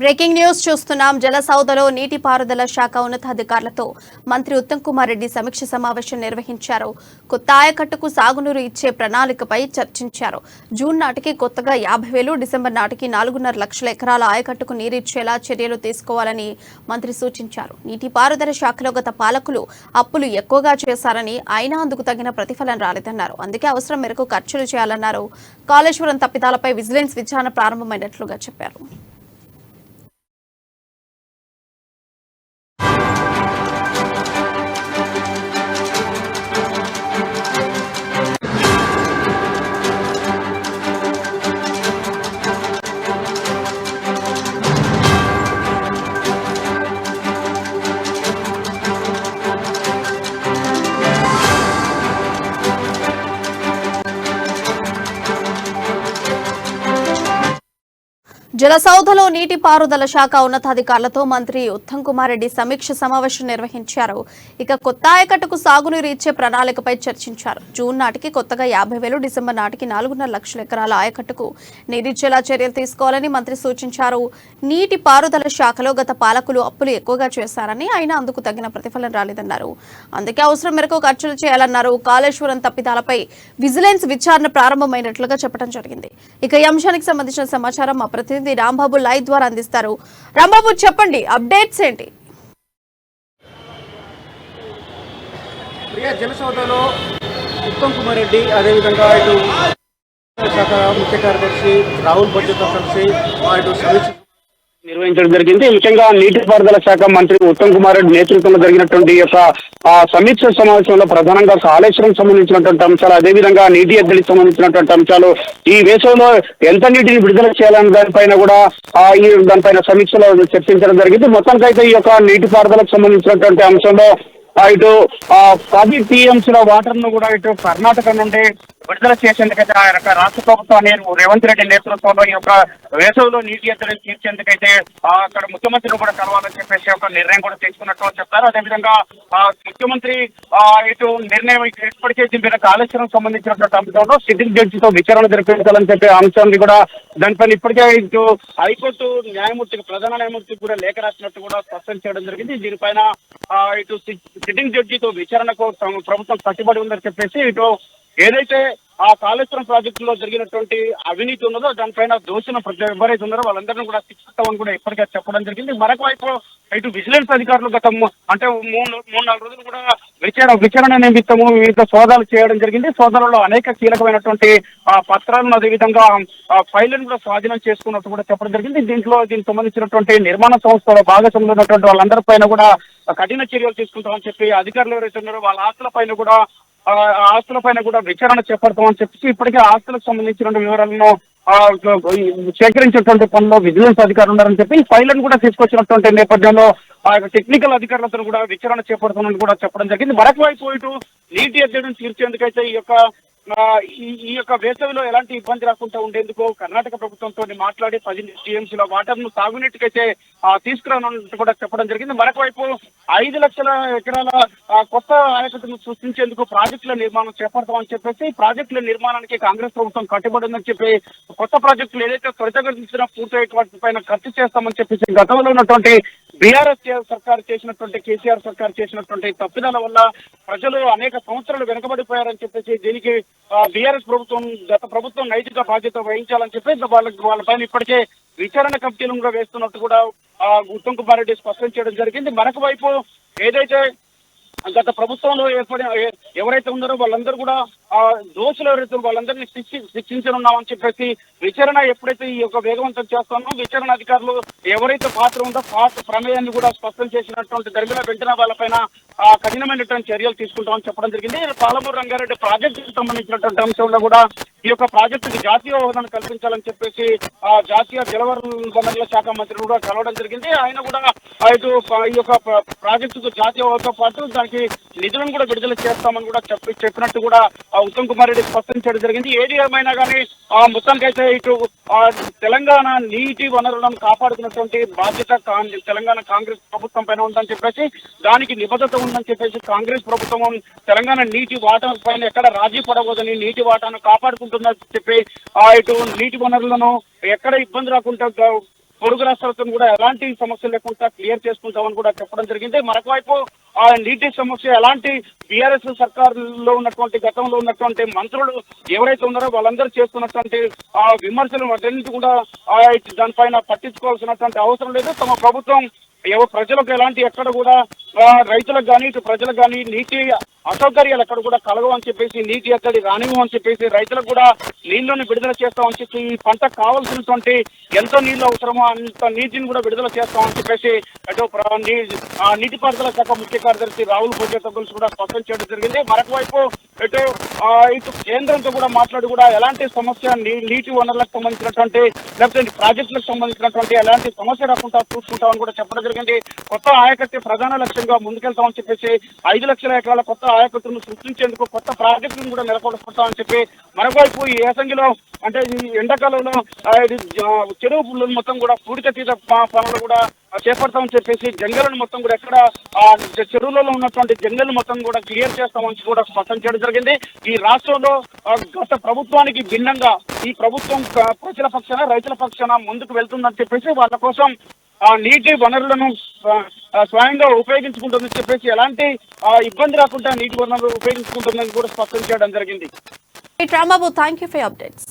Breaking news చూస్తున్నాం. జలసౌధలో నీటిపారుదల శాఖ ఉన్నతాధికారులతో మంత్రి ఉత్తమ్ కుమార్ రెడ్డి సమీక్ష సమావేశం నిర్వహించారు. కొత్త ఆయకట్టుకు సాగునీరు ఇచ్చే ప్రణాళికపై చర్చించారు. జూన్ నాటికి కొత్తగా 50,000, డిసెంబర్ నాటికి 4.5 లక్షల ఎకరాల ఆయకట్టుకు నీరిచ్చేలా చర్యలు తీసుకోవాలని మంత్రి సూచించారు. నీటిపారుదల శాఖలో గత పాలకులు అప్పులు ఎక్కువగా చేశారని, అయినా అందుకు తగిన ప్రతిఫలం రాలేదన్నారు. అందుకే అవసరం మేరకు ఖర్చులు చేయాలన్నారు. కాళేశ్వరం తప్పిదాలపై విజిలెన్స్ విచారణ ప్రారంభమైనట్లుగా చెప్పారు. జలసౌధలో నీటిపారుదల శాఖ ఉన్నతాధికారులతో మంత్రి ఉత్తమ్ కుమార్ రెడ్డి సమీక్ష సమావేశం నిర్వహించారు. ఇక కొత్త ఆయకట్టుకు సాగునీరు ఇచ్చే ప్రణాళికపై చర్చించారు. జూన్ నాటికి కొత్తగా 50,000, డిసెంబర్ నాటికి 4.5 లక్షల ఎకరాల ఆయకట్టుకు నీరిచ్చేలా చర్యలు తీసుకోవాలని మంత్రి సూచించారు. నీటిపారుదల శాఖలో గత పాలకులు అప్పులు ఎక్కువగా చేశారని, అయినా అందుకు తగిన ప్రతిఫలం రాలేదన్నారు. అందుకే అవసరం మేరకు ఖర్చులు చేయాలన్నారు. కాళేశ్వరం తప్పిదాలపై విజిలెన్స్ విచారణ ప్రారంభమైనట్లుగా చెప్పడం జరిగింది. ఇక ఈ అంశానికి సంబంధించిన సమాచారం మా ప్రతినిధి రాంబాబు లైవ్ ద్వారా అందిస్తారు. రాంబాబు, చెప్పండి, అప్డేట్స్ ఏంటి? ప్రియా, జలసౌధలో ఉత్తమ్ కుమార్ రెడ్డి, అదేవిధంగా ఇటు శాఖ ముఖ్య కార్యదర్శి రాహుల్ బడ్జెట్తో కలిసి ఇటు సమీక్ష నిర్వహించడం జరిగింది. ముఖ్యంగా నీటిపారుదల శాఖ మంత్రి ఉత్తమ్ కుమార్ రెడ్డి నేతృత్వంలో జరిగినటువంటి యొక్క సమీక్ష సమావేశంలో ప్రధానంగా కాళేశ్వరం సంబంధించినటువంటి అంశాలు, అదేవిధంగా నీటి ఎద్దడికి సంబంధించినటువంటి అంశాలు, ఈ వేసవిలో ఎంత నీటిని విడుదల చేయాలనే దానిపైన కూడా దానిపైన సమీక్షలో చర్చించడం జరిగింది. మొత్తానికైతే ఈ యొక్క నీటిపారుదలకు సంబంధించినటువంటి అంశంలో ఇటు 10 టీఎంసీల వాటర్ ను కూడా ఇటు కర్ణాటక నుండి విడుదల చేసేందుకైతే రాష్ట్ర ప్రభుత్వం రేవంత్ రెడ్డి నేతృత్వంలో ఈ యొక్క వేసవిలో నీటి ఎద్దడిని తీర్చేందుకైతే అక్కడ ముఖ్యమంత్రిని కూడా కలవాలని చెప్పేసి ఒక నిర్ణయం కూడా తీసుకున్నట్టు చెప్తారు. అదేవిధంగా ముఖ్యమంత్రి ఇటు నిర్ణయం ఇప్పటికే దింపిన కాళేశ్వరం సంబంధించినటువంటి అంశంలో సిట్టింగ్ జడ్జితో విచారణ జరిపించాలని చెప్పే అంశాన్ని కూడా దానిపైన ఇప్పటికే ఇటు హైకోర్టు న్యాయమూర్తికి, ప్రధాన న్యాయమూర్తికి కూడా లేఖ రాసినట్టు కూడా స్పష్టం చేయడం జరిగింది. దీనిపైన ఇటు సిట్టింగ్ జడ్జితో విచారణకు ప్రభుత్వం కట్టుబడి ఉందని చెప్పేసి ఇటు ఏదైతే ఆ కాళేశ్వరం ప్రాజెక్టులో జరిగినటువంటి అవినీతి ఉన్నదో దానిపైన దోషులు ఎవరైతే ఉన్నారో వాళ్ళందరినీ కూడా శిక్షిస్తామని కూడా ఇప్పటికే చెప్పడం జరిగింది. మరొక వైపు ఇటు విజిలెన్స్ అధికారులు గత అంటే 3-4 రోజులు కూడా విచారణ నిమిత్తము వివిధ సోదాలు చేయడం జరిగింది. సోదాలలో అనేక కీలకమైనటువంటి పత్రాలను, అదేవిధంగా ఫైళ్లను కూడా స్వాధీనం చేసుకున్నట్టు కూడా చెప్పడం జరిగింది. దీనికి సంబంధించినటువంటి నిర్మాణ సంస్థలో భాగస్వాములు ఉన్నటువంటి వాళ్ళందరిపైన కూడా కఠిన చర్యలు తీసుకుంటామని చెప్పి అధికారులు ఎవరైతే ఉన్నారో వాళ్ళ ఆస్తుల పైన కూడా విచారణ చేపడతామని చెప్పి ఇప్పటికే ఆస్తులకు సంబంధించిన వివరాలను సేకరించేటువంటి పనిలో విజిలెన్స్ అధికారులు ఉన్నారని చెప్పి ఈ ఫైళ్లను కూడా తీసుకొచ్చినటువంటి నేపథ్యంలో టెక్నికల్ అధికారులతో కూడా విచారణ చేపడుతామని కూడా చెప్పడం జరిగింది. మరొక వైపు ఇటు నీటి ఎద్దడిని తీర్చేందుకైతే ఈ యొక్క వేసవిలో ఎలాంటి ఇబ్బంది రాకుండా ఉండేందుకు కర్ణాటక ప్రభుత్వంతో మాట్లాడి 10 టీఎంసీల వాటర్ ను సాగునీటికైతే తీసుకురానున్నట్టు కూడా చెప్పడం జరిగింది. మరొక వైపు 5 లక్షల ఎకరాల కొత్త ఆయకట్టును సృష్టించేందుకు ప్రాజెక్టుల నిర్మాణం చేపడతామని చెప్పేసి, ప్రాజెక్టుల నిర్మాణానికి కాంగ్రెస్ ప్రభుత్వం కట్టుబడి ఉందని చెప్పి కొత్త ప్రాజెక్టులు ఏదైతే త్వరితగతిన పూర్తయ్యే వాటి పైన ఖర్చు చేస్తామని చెప్పేసి గతంలో ఉన్నటువంటి బీఆర్ఎస్ సర్కార్ చేసినటువంటి, కేసీఆర్ సర్కార్ చేసినటువంటి తప్పిదాల వల్ల ప్రజలు అనేక సంవత్సరాలు వెనుకబడిపోయారని చెప్పేసి దీనికి బీఆర్ఎస్ ప్రభుత్వం, గత ప్రభుత్వం నైతిక బాధ్యత వహించాలని చెప్పి వాళ్ళపైన ఇప్పటికే విచారణ కమిటీలను కూడా వేస్తున్నట్టు కూడా ఉత్తమ్ కుమార్ రెడ్డి స్పష్టం చేయడం జరిగింది. మరొక వైపు ఏదైతే గత ప్రభుత్వంలో ఎవరైతే ఉన్నారో వాళ్ళందరూ కూడా దోషులు ఎవరైతే వాళ్ళందరినీ శిక్షించనున్నామని చెప్పేసి విచారణ ఎప్పుడైతే ఈ యొక్క వేగవంతం చేస్తామో విచారణ అధికారులు ఎవరైతే పాత్ర ఉందో ప్రమేయాన్ని కూడా స్పష్టం చేసినటువంటి దరిమిల వెంటనే వాళ్ళపైన కఠినమైనటువంటి చర్యలు తీసుకుంటామని చెప్పడం జరిగింది. పాలమూరు రంగారెడ్డి ప్రాజెక్టుకు సంబంధించినటువంటి అంశంలో కూడా ఈ యొక్క ప్రాజెక్టుకి జాతీయ హోదాను కల్పించాలని చెప్పేసి జాతీయ జలవనరుల శాఖ మంత్రి కూడా కలవడం జరిగింది. ఆయన కూడా ఈ యొక్క ప్రాజెక్టుకు జాతీయ హోదాతో పాటు దానికి నిధులను కూడా విడుదల చేస్తామని కూడా చెప్పినట్టు కూడా ఉత్తమ్ కుమార్ రెడ్డి స్పష్టం చేయడం జరిగింది. ఏది ఏమైనా కానీ మొత్తానికైతే ఇటు తెలంగాణ నీటి వనరులను కాపాడుకున్నటువంటి బాధ్యత తెలంగాణ కాంగ్రెస్ ప్రభుత్వం పైన ఉందని చెప్పేసి, దానికి నిబద్ధత ఉందని చెప్పేసి కాంగ్రెస్ ప్రభుత్వం తెలంగాణ నీటి వాటా పైన ఎక్కడ రాజీ పడబోదని, నీటి వాటాను కాపాడుకుంటుందని చెప్పి ఇటు నీటి వనరులను ఎక్కడ ఇబ్బంది రాకుండా పొరుగు రాష్ట్రాలతో కూడా ఎలాంటి సమస్యలు లేకుండా క్లియర్ చేసుకుంటామని కూడా చెప్పడం జరిగింది. మరొక వైపు ఆ నీటి సమస్య ఎలాంటి బీఆర్ఎస్ సర్కారులో ఉన్నటువంటి గతంలో ఉన్నటువంటి మంత్రులు ఎవరైతే ఉన్నారో వాళ్ళందరూ చేస్తున్నటువంటి ఆ విమర్శలు వాటన్నిటి కూడా దానిపైన పట్టించుకోవాల్సినటువంటి అవసరం లేదు. తమ ప్రభుత్వం ప్రజలకు ఎలాంటి ఎక్కడ కూడా రైతులకు కానీ ఇటు ప్రజలకు కానీ నీటి అసౌకర్యాలు ఎక్కడ కూడా కలగవని చెప్పేసి, నీటి ఎక్కడి రానివ్వని చెప్పేసి, రైతులకు కూడా నీళ్లను విడుదల చేస్తామని చెప్పి, ఈ పంట కావాల్సినటువంటి ఎంత నీళ్లు అవసరమో అంత నీటిని కూడా విడుదల చేస్తామని చెప్పేసి అటు నీటిపారుదల శాఖ ముఖ్య కార్యదర్శి రాహుల్ భోజేతగుల్స్ కూడా స్పష్టం చేయడం జరిగింది. మరొక వైపు ఇటు కేంద్రంతో కూడా మాట్లాడి కూడా ఎలాంటి సమస్య నీటి వనరులకు సంబంధించినటువంటి లేకపోతే ప్రాజెక్టులకు సంబంధించినటువంటి ఎలాంటి సమస్య రాకుండా చూసుకుంటామని కూడా చెప్పడం జరిగింది. కొత్త ఆయకట్టే ప్రధాన లక్ష్యంగా ముందుకెళ్తామని చెప్పేసి 5 లక్షల ఎకరాల కొత్త ఆయకట్టును సృష్టించేందుకు కొత్త ప్రాజెక్టులను కూడా నెలకొల్పుతామని చెప్పి, మరోవైపు ఈ ఏసంగిలో అంటే ఈ ఎండాకాలంలో చెరువు మొత్తం కూడా పూడికతీత పనులు కూడా చేపడతామని చెప్పేసి, జంగలను మొత్తం కూడా ఎక్కడ చెరువులలో ఉన్నటువంటి జంగలు మొత్తం కూడా క్లియర్ చేస్తామని కూడా స్పష్టం చేయడం జరిగింది. ఈ రాష్ట్రంలో గత ప్రభుత్వానికి భిన్నంగా ఈ ప్రభుత్వం ప్రజల పక్షాన రైతుల పక్షాన ముందుకు వెళ్తుందని చెప్పేసి, వాళ్ళ కోసం ఆ నీటి వనరులను స్వయంగా ఉపయోగించుకుంటుందని చెప్పేసి, ఎలాంటి ఇబ్బంది రాకుండా నీటి వనరులు ఉపయోగించుకుంటుందని కూడా స్పష్టం చేయడం జరిగింది. Rambabu, thank you for updates.